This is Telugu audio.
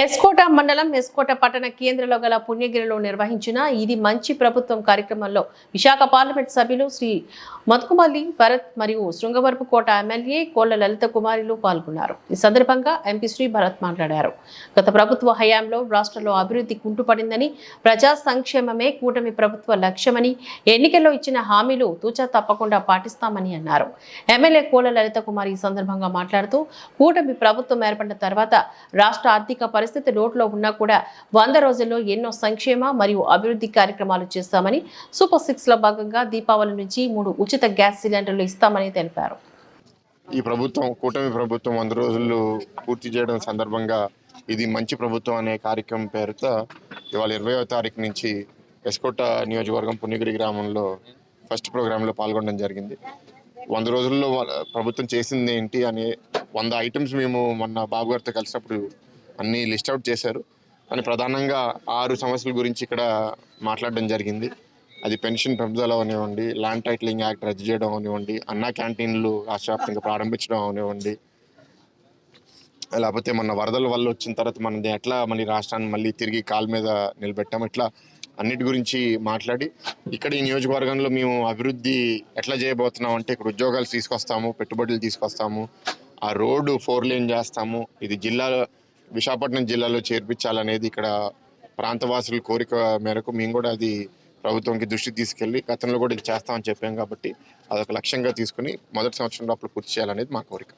ఎస్కోట మండలం ఎస్కోట పట్టణ కేంద్రంలో గల పుణ్యగిరిలో నిర్వహించిన ఇది మంచి ప్రభుత్వం కార్యక్రమంలో విశాఖ పార్లమెంట్ సభ్యులు శ్రీ మతుకుమల్లి భరత్ మరియు శృంగవరపుకోట ఎమ్మెల్యే కోళ్ల లలిత కుమారిలు పాల్గొన్నారు. ఈ సందర్భంగా ఎంపీ శ్రీ భరత్ మాట్లాడారు. గత ప్రభుత్వ హయాంలో రాష్ట్రంలో అభివృద్ధి కుంటుపడిందని, ప్రజా సంక్షేమమే కూటమి ప్రభుత్వ లక్ష్యమని, ఎన్నికల్లో ఇచ్చిన హామీలు తూచా తప్పకుండా పాటిస్తామని అన్నారు. ఎమ్మెల్యే కోళ్ల లలిత కుమారి ఈ సందర్భంగా మాట్లాడుతూ కూటమి ప్రభుత్వం ఏర్పడిన తర్వాత రాష్ట్ర ఆర్థిక పరిస్థితి లోటులో ఉన్నా కూడా 100 రోజుల్లో ఎన్నో సంక్షేమ మరియు అభివృద్ధి కార్యక్రమాలు చేస్తామని, సూపర్ 6 లో భాగంగా దీపావళి నుంచి 3 ఉచిత గ్యాస్ సిలిండర్లు ఇస్తామని తెలిపారు. ఈ ప్రభుత్వం కూటమి ప్రభుత్వం 100 రోజులు పూర్తి చేయడం సందర్భంగా ఇది మంచి ప్రభుత్వం అనే కార్యక్రమం పేరుతో ఇవాళ 20వ తారీఖు నుంచి ఎస్కోట నియోజకవర్గం పుణ్యగిరి గ్రామంలో ఫస్ట్ ప్రోగ్రాంలో పాల్గొనడం జరిగింది. 100 రోజుల్లో ప్రభుత్వం చేసింది ఏంటి అనే 100 ఐటమ్స్ మేము మొన్న బాబు గారితో కలిసినప్పుడు అన్నీ లిస్ట్ అవుట్ చేశారు. కానీ ప్రధానంగా 6 సమస్యల గురించి ఇక్కడ మాట్లాడడం జరిగింది. అది పెన్షన్ పెంపుదల అవనివ్వండి, ల్యాండ్ టైటిలింగ్ యాక్ట్ రద్దు చేయడం అవనివ్వండి, అన్నా క్యాంటీన్లు రాష్ట్రవ్యాప్తంగా ప్రారంభించడం అవనివ్వండి, లేకపోతే మన వరదల వల్ల వచ్చిన తర్వాత మనం ఎట్లా మళ్ళీ రాష్ట్రాన్ని మళ్ళీ తిరిగి కాలు మీద నిలబెట్టాం, ఇట్లా అన్నిటి గురించి మాట్లాడి ఇక్కడ ఈ నియోజకవర్గంలో మేము అభివృద్ధి ఎట్లా చేయబోతున్నాం అంటే ఇక్కడ ఉద్యోగాలు తీసుకొస్తాము, పెట్టుబడులు తీసుకొస్తాము, ఆ రోడ్డు 4 లేన్ చేస్తాము, ఇది విశాఖపట్నం జిల్లాలో చేర్పించాలనేది ఇక్కడ ప్రాంతవాసుల కోరిక మేరకు మేము కూడా అది ప్రభుత్వంకి దృష్టికి తీసుకెళ్ళి గతంలో కూడా ఇది చేస్తామని చెప్పాం. కాబట్టి అదొక లక్ష్యంగా తీసుకుని మొదటి సంవత్సరంలో అప్పుడు పూర్తి చేయాలనేది మా కోరిక.